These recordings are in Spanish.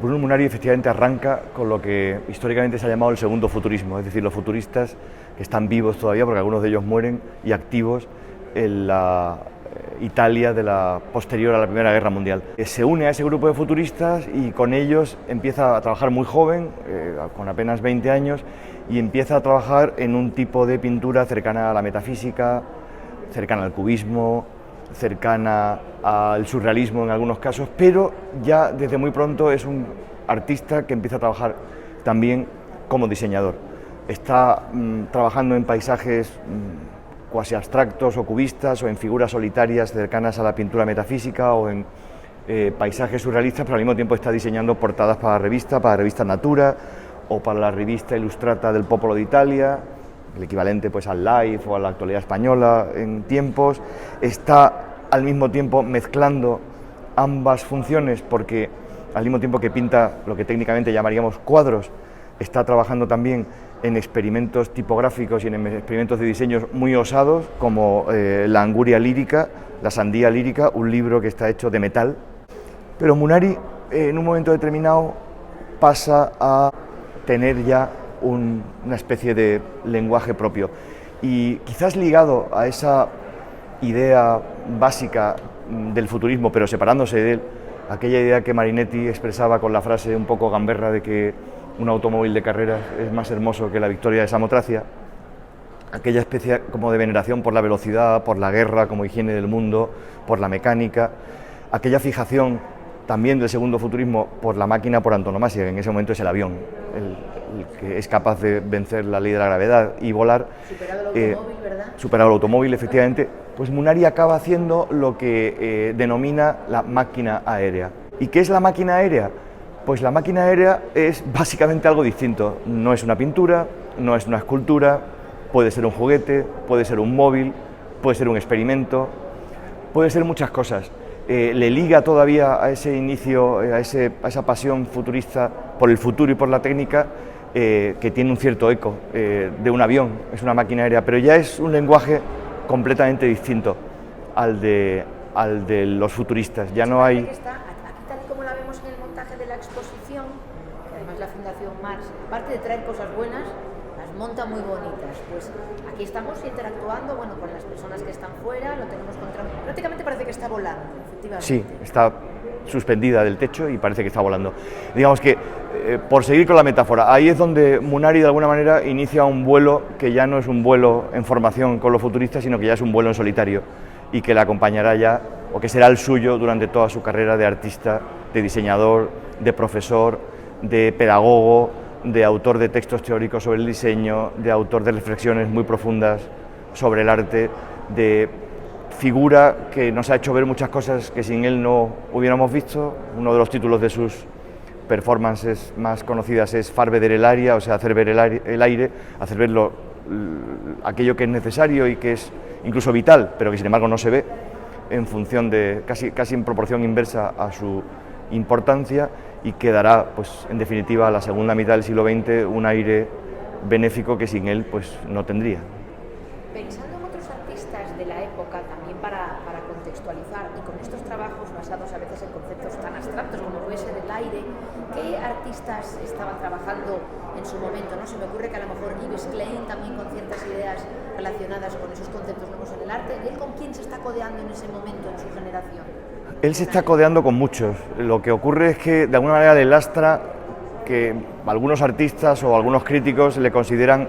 Bruno Munari efectivamente arranca con lo que históricamente se ha llamado el segundo futurismo, es decir, los futuristas que están vivos todavía, porque algunos de ellos mueren, y activos en la Italia de la posterior a la Primera Guerra Mundial. Se une a ese grupo de futuristas y con ellos empieza a trabajar muy joven, con apenas 20 años, y empieza a trabajar en un tipo de pintura cercana a la metafísica, cercana al cubismo, cercana al surrealismo en algunos casos, pero ya desde muy pronto es un artista que empieza a trabajar también como diseñador. Está trabajando en paisajes cuasi abstractos o cubistas o en figuras solitarias cercanas a la pintura metafísica o en paisajes surrealistas, pero al mismo tiempo está diseñando portadas para la revista Natura o para la revista Illustrata del Popolo d'Italia, el equivalente pues al Life o a la Actualidad Española en tiempos. Está al mismo tiempo mezclando ambas funciones, porque al mismo tiempo que pinta lo que técnicamente llamaríamos cuadros, está trabajando también en experimentos tipográficos y en experimentos de diseños muy osados, como la Anguria lírica, la Sandía lírica, un libro que está hecho de metal. Pero Munari, en un momento determinado, pasa a tener ya una especie de lenguaje propio, y quizás ligado a esa idea básica del futurismo, pero separándose de él, aquella idea que Marinetti expresaba con la frase un poco gamberra de que un automóvil de carreras es más hermoso que la victoria de Samotracia, aquella especie como de veneración por la velocidad, por la guerra como higiene del mundo, por la mecánica, aquella fijación también del segundo futurismo por la máquina por antonomasia, que en ese momento es el avión, el que es capaz de vencer la ley de la gravedad y volar. Superado el automóvil, ¿verdad? Superado el automóvil, efectivamente. Pues Munari acaba haciendo lo que denomina la máquina aérea. ¿Y qué es la máquina aérea? Pues la máquina aérea es básicamente algo distinto. No es una pintura, no es una escultura, puede ser un juguete, puede ser un móvil, puede ser un experimento, puede ser muchas cosas. Le liga todavía a ese inicio, a esa pasión futurista por el futuro y por la técnica, que tiene un cierto eco de un avión, es una máquina aérea, pero ya es un lenguaje completamente distinto al de los futuristas. Ya no hay... Aquí tal y como la vemos en el montaje de la exposición, que además la Fundación Marx, aparte de traer cosas buenas, las monta muy bonitas. Pues aquí estamos interactuando, bueno, con las personas que están fuera, lo tenemos prácticamente parece que está volando, efectivamente. Sí, está suspendida del techo y parece que está volando. Digamos que, por seguir con la metáfora, ahí es donde Munari de alguna manera inicia un vuelo que ya no es un vuelo en formación con los futuristas, sino que ya es un vuelo en solitario y que le acompañará ya, o que será el suyo durante toda su carrera de artista, de diseñador, de profesor, de pedagogo, de autor de textos teóricos sobre el diseño, de autor de reflexiones muy profundas sobre el arte, de figura que nos ha hecho ver muchas cosas que sin él no hubiéramos visto. Uno de los títulos de sus performances más conocidas es Far vedere l'aria, o sea, hacer ver el aire, hacer ver aquello que es necesario y que es incluso vital, pero que sin embargo no se ve, en función de casi en proporción inversa a su importancia, y que dará, pues, en definitiva, a la segunda mitad del siglo XX un aire benéfico que sin él pues no tendría. Pensando en otros artistas de la época, también para contextualizar, y con estos trabajos basados a veces en conceptos tan abstractos como puede ser el aire, ¿qué artistas estaban trabajando en su momento? ¿No? Se me ocurre que a lo mejor Yves Klein también con ciertas ideas relacionadas con esos conceptos nuevos en el arte. ¿Y él con quién se está codeando en ese momento en su generación? Él se está codeando con muchos. Lo que ocurre es que de alguna manera le lastra que algunos artistas o algunos críticos le consideran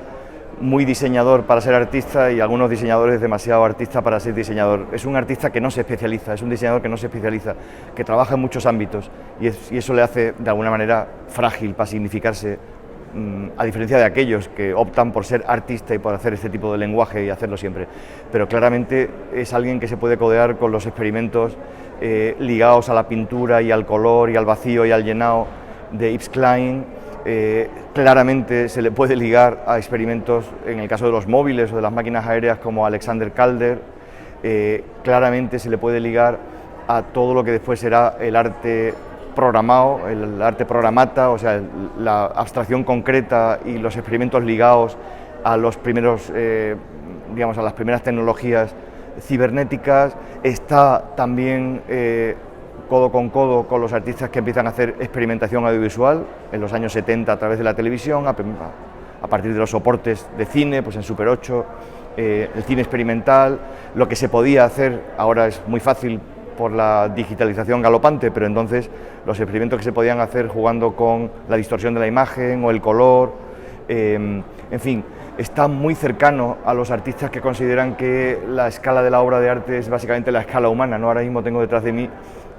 muy diseñador para ser artista y algunos diseñadores demasiado artista para ser diseñador. Es un artista que no se especializa, es un diseñador que no se especializa, que trabaja en muchos ámbitos, y eso le hace de alguna manera frágil para significarse, a diferencia de aquellos que optan por ser artista y por hacer este tipo de lenguaje y hacerlo siempre. Pero claramente es alguien que se puede codear con los experimentos ligados a la pintura y al color y al vacío y al llenado de Yves Klein. Claramente se le puede ligar a experimentos, en el caso de los móviles o de las máquinas aéreas, como Alexander Calder. Claramente se le puede ligar a todo lo que después será el arte programado, el arte programata, o sea, la abstracción concreta y los experimentos ligados a los primeros, a las primeras tecnologías cibernéticas. Está también codo con los artistas que empiezan a hacer experimentación audiovisual en los años 70 a través de la televisión, a partir de los soportes de cine, pues en Super 8, el cine experimental, lo que se podía hacer, ahora es muy fácil por la digitalización galopante, pero entonces los experimentos que se podían hacer jugando con la distorsión de la imagen o el color, en fin, está muy cercano a los artistas que consideran que la escala de la obra de arte es básicamente la escala humana, ¿no? Ahora mismo tengo detrás de mí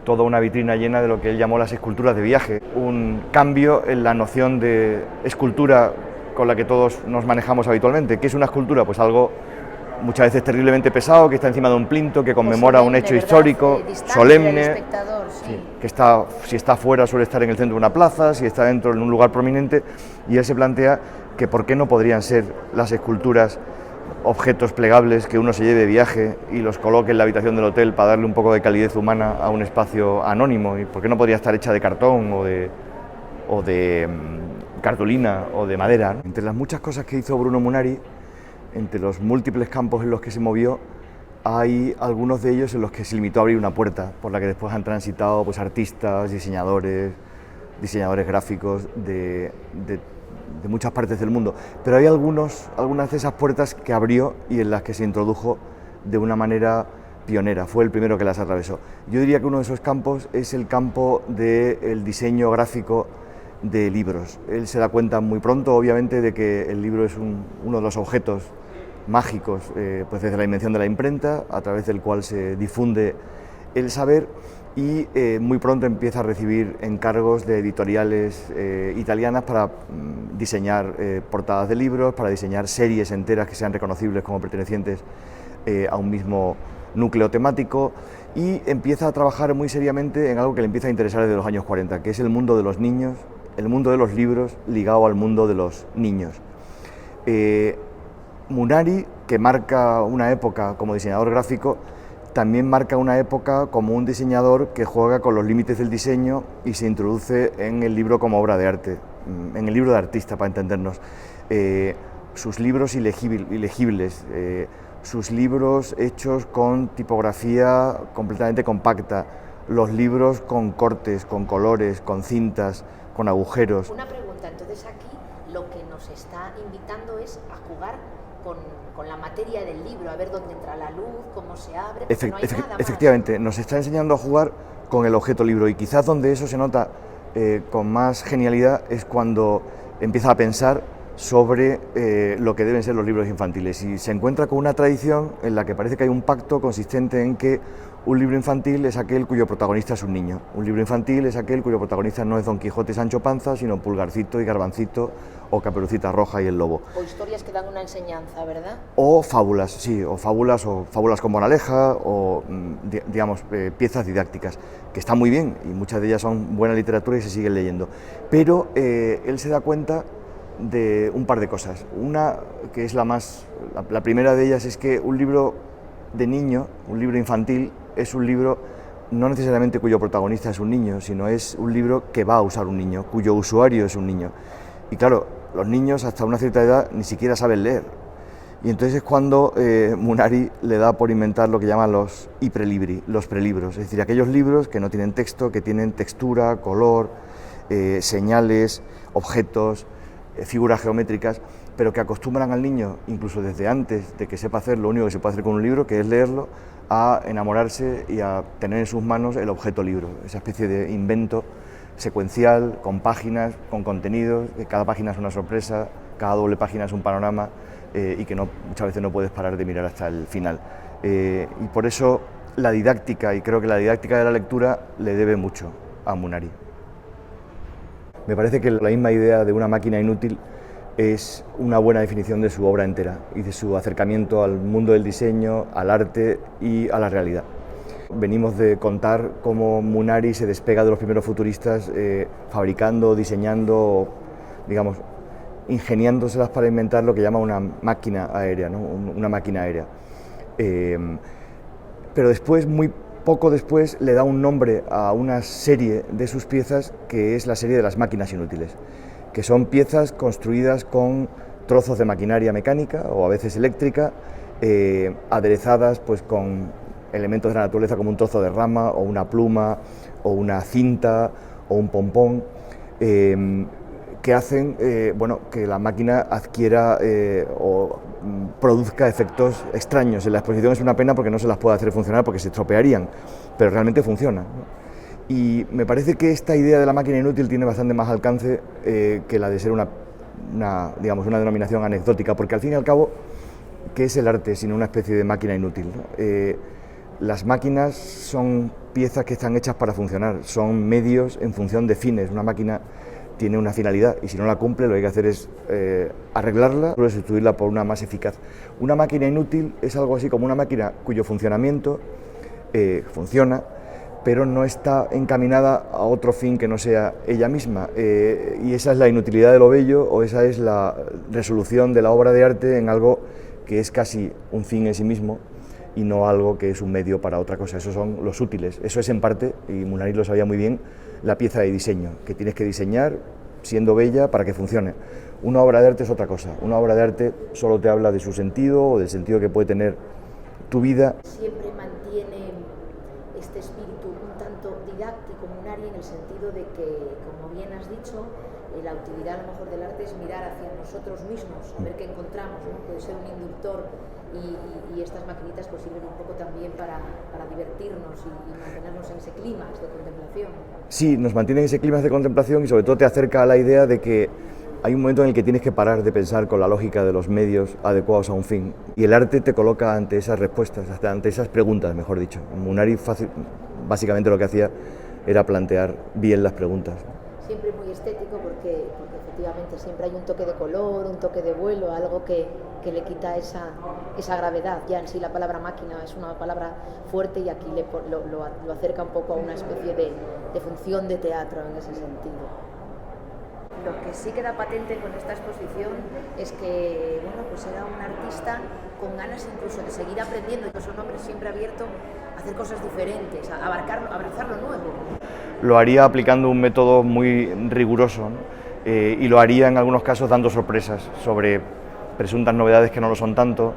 toda una vitrina llena de lo que él llamó las esculturas de viaje, un cambio en la noción de escultura con la que todos nos manejamos habitualmente. ¿Qué es una escultura? Pues algo muchas veces terriblemente pesado, que está encima de un plinto, que conmemora un hecho histórico, solemne, sí, que está, si está fuera suele estar en el centro de una plaza, si está dentro en un lugar prominente, y él se plantea que por qué no podrían ser las esculturas objetos plegables que uno se lleve de viaje y los coloque en la habitación del hotel para darle un poco de calidez humana a un espacio anónimo, y por qué no podría estar hecha de cartón o de cartulina o de madera, ¿no? Entre las muchas cosas que hizo Bruno Munari, entre los múltiples campos en los que se movió, hay algunos de ellos en los que se limitó a abrir una puerta, por la que después han transitado pues, artistas, diseñadores gráficos de muchas partes del mundo. Pero hay algunas de esas puertas que abrió y en las que se introdujo de una manera pionera, fue el primero que las atravesó. Yo diría que uno de esos campos es el campo del diseño gráfico de libros. Él se da cuenta muy pronto, obviamente, de que el libro es uno de los objetos mágicos, pues desde la invención de la imprenta, a través del cual se difunde el saber, y muy pronto empieza a recibir encargos de editoriales italianas para diseñar portadas de libros, para diseñar series enteras que sean reconocibles como pertenecientes a un mismo núcleo temático, y empieza a trabajar muy seriamente en algo que le empieza a interesar desde los años 40, que es el mundo de los niños, el mundo de los libros ligado al mundo de los niños. Munari, que marca una época como diseñador gráfico, también marca una época como un diseñador que juega con los límites del diseño y se introduce en el libro como obra de arte, en el libro de artista, para entendernos. Sus libros ilegibles, sus libros hechos con tipografía completamente compacta, los libros con cortes, con colores, con cintas, con agujeros. Una pregunta, entonces aquí lo que nos está invitando es a jugar con la materia del libro, a ver dónde entra la luz, cómo se abre, no hay nada más. Efectivamente, nos está enseñando a jugar con el objeto libro, y quizás donde eso se nota con más genialidad es cuando empieza a pensar sobre lo que deben ser los libros infantiles, y se encuentra con una tradición en la que parece que hay un pacto consistente en que un libro infantil es aquel cuyo protagonista es un niño, un libro infantil es aquel cuyo protagonista no es Don Quijote y Sancho Panza, sino Pulgarcito y Garbancito, o Caperucita Roja y el Lobo. O historias que dan una enseñanza, ¿verdad? O fábulas, sí, o fábulas con moraleja, o digamos, piezas didácticas, que están muy bien, y muchas de ellas son buena literatura y se siguen leyendo. Pero él se da cuenta de un par de cosas. Una, que es la primera de ellas, es que un libro de niño, un libro infantil, es un libro no necesariamente cuyo protagonista es un niño, sino es un libro que va a usar un niño, cuyo usuario es un niño. Y claro, los niños hasta una cierta edad ni siquiera saben leer. Y entonces es cuando Munari le da por inventar lo que llaman los iprelibri, los prelibros, es decir, aquellos libros que no tienen texto, que tienen textura, color, señales, objetos, figuras geométricas, pero que acostumbran al niño, incluso desde antes de que sepa hacer lo único que se puede hacer con un libro, que es leerlo, a enamorarse y a tener en sus manos el objeto libro, esa especie de invento secuencial, con páginas, con contenidos, que cada página es una sorpresa, cada doble página es un panorama, y que muchas veces no puedes parar de mirar hasta el final. Y por eso la didáctica, y creo que la didáctica de la lectura le debe mucho a Munari. Me parece que la misma idea de una máquina inútil es una buena definición de su obra entera y de su acercamiento al mundo del diseño, al arte y a la realidad. Venimos de contar cómo Munari se despega de los primeros futuristas fabricando, diseñando, digamos, ingeniándoselas para inventar lo que llama una máquina aérea, ¿no? Una máquina aérea. Pero después, muy poco después, le da un nombre a una serie de sus piezas que es la serie de las máquinas inútiles, que son piezas construidas con trozos de maquinaria mecánica o a veces eléctrica, aderezadas pues con elementos de la naturaleza como un trozo de rama o una pluma o una cinta o un pompón, que hacen bueno, que la máquina adquiera o produzca efectos extraños. En la exposición es una pena porque no se las puede hacer funcionar porque se estropearían, pero realmente funciona, ¿no? Y me parece que esta idea de la máquina inútil tiene bastante más alcance que la de ser digamos, una denominación anecdótica, porque al fin y al cabo, ¿qué es el arte sino una especie de máquina inútil, ¿no? Las máquinas son piezas que están hechas para funcionar, son medios en función de fines. Una máquina tiene una finalidad y si no la cumple lo que hay que hacer es arreglarla o sustituirla por una más eficaz. Una máquina inútil es algo así como una máquina cuyo funcionamiento funciona, pero no está encaminada a otro fin que no sea ella misma, y esa es la inutilidad de lo bello, o esa es la resolución de la obra de arte en algo que es casi un fin en sí mismo y no algo que es un medio para otra cosa. Esos son los útiles, eso es en parte, y Munari lo sabía muy bien, la pieza de diseño, que tienes que diseñar siendo bella para que funcione. Una obra de arte es otra cosa, una obra de arte solo te habla de su sentido o del sentido que puede tener tu vida. Siempre mantiene este espíritu un tanto didáctico, Munari, en el sentido de que, como bien has dicho, la utilidad a lo mejor del arte es mirar hacia nosotros mismos, a ver qué encontramos, ¿no? Puede ser un inductor y estas maquinitas pues sirven un poco también para divertirnos y mantenernos en ese clima de contemplación. Sí, nos mantiene en ese clima de contemplación y sobre todo te acerca a la idea de que hay un momento en el que tienes que parar de pensar con la lógica de los medios adecuados a un fin, y el arte te coloca ante esas respuestas, ante esas preguntas, mejor dicho. Munari básicamente lo que hacía era plantear bien las preguntas. Siempre muy estético porque efectivamente siempre hay un toque de color, un toque de vuelo, algo que le quita esa gravedad. Ya en sí la palabra máquina es una palabra fuerte y aquí lo acerca un poco a una especie de función de teatro en ese sentido. Lo que sí queda patente con esta exposición es que, bueno, pues era un artista con ganas incluso de seguir aprendiendo, y es un hombre siempre abierto a hacer cosas diferentes, a abrazar lo nuevo. Lo haría aplicando un método muy riguroso, ¿no? Y lo haría en algunos casos dando sorpresas sobre presuntas novedades que no lo son tanto,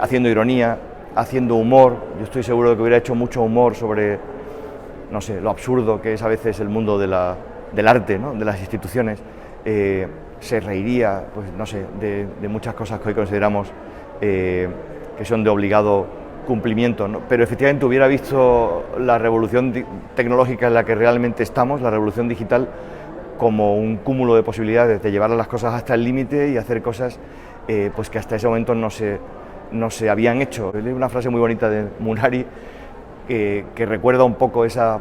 haciendo ironía, haciendo humor. Yo estoy seguro de que hubiera hecho mucho humor sobre, no sé, lo absurdo que es a veces el mundo del arte, ¿no? De las instituciones. Se reiría, pues no sé, de muchas cosas que hoy consideramos que son de obligado cumplimiento, ¿no? Pero efectivamente hubiera visto la revolución tecnológica en la que realmente estamos, la revolución digital, como un cúmulo de posibilidades de llevar las cosas hasta el límite y hacer cosas pues que hasta ese momento no se habían hecho. Leí una frase muy bonita de Munari que recuerda un poco esa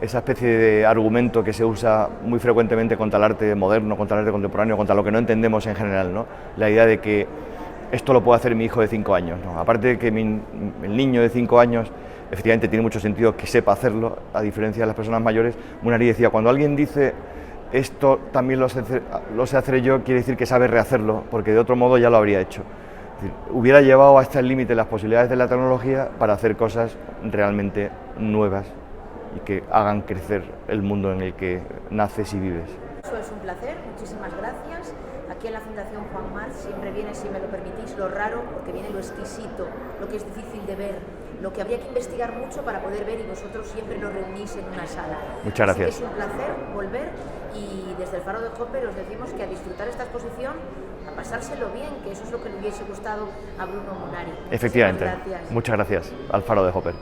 especie de argumento que se usa muy frecuentemente contra el arte moderno, contra el arte contemporáneo, contra lo que no entendemos en general, ¿no? La idea de que esto lo puede hacer mi hijo de 5 años, ¿no? Aparte de que el niño de 5 años efectivamente tiene mucho sentido que sepa hacerlo, a diferencia de las personas mayores. Munari decía, cuando alguien dice esto también lo sé hacer yo, quiere decir que sabe rehacerlo, porque de otro modo ya lo habría hecho. Es decir, hubiera llevado hasta el límite las posibilidades de la tecnología para hacer cosas realmente nuevas y que hagan crecer el mundo en el que naces y vives. Eso es un placer, muchísimas gracias. Aquí en la Fundación Juan March siempre viene, si me lo permitís, lo raro, porque viene lo exquisito, lo que es difícil de ver, lo que habría que investigar mucho para poder ver, y vosotros siempre lo reunís en una sala. Muchas gracias. Así que es un placer volver, y desde el Faro de Hopper os decimos que a disfrutar esta exposición, a pasárselo bien, que eso es lo que le hubiese gustado a Bruno Munari. Efectivamente. Muchas gracias. Muchas gracias al Faro de Hopper.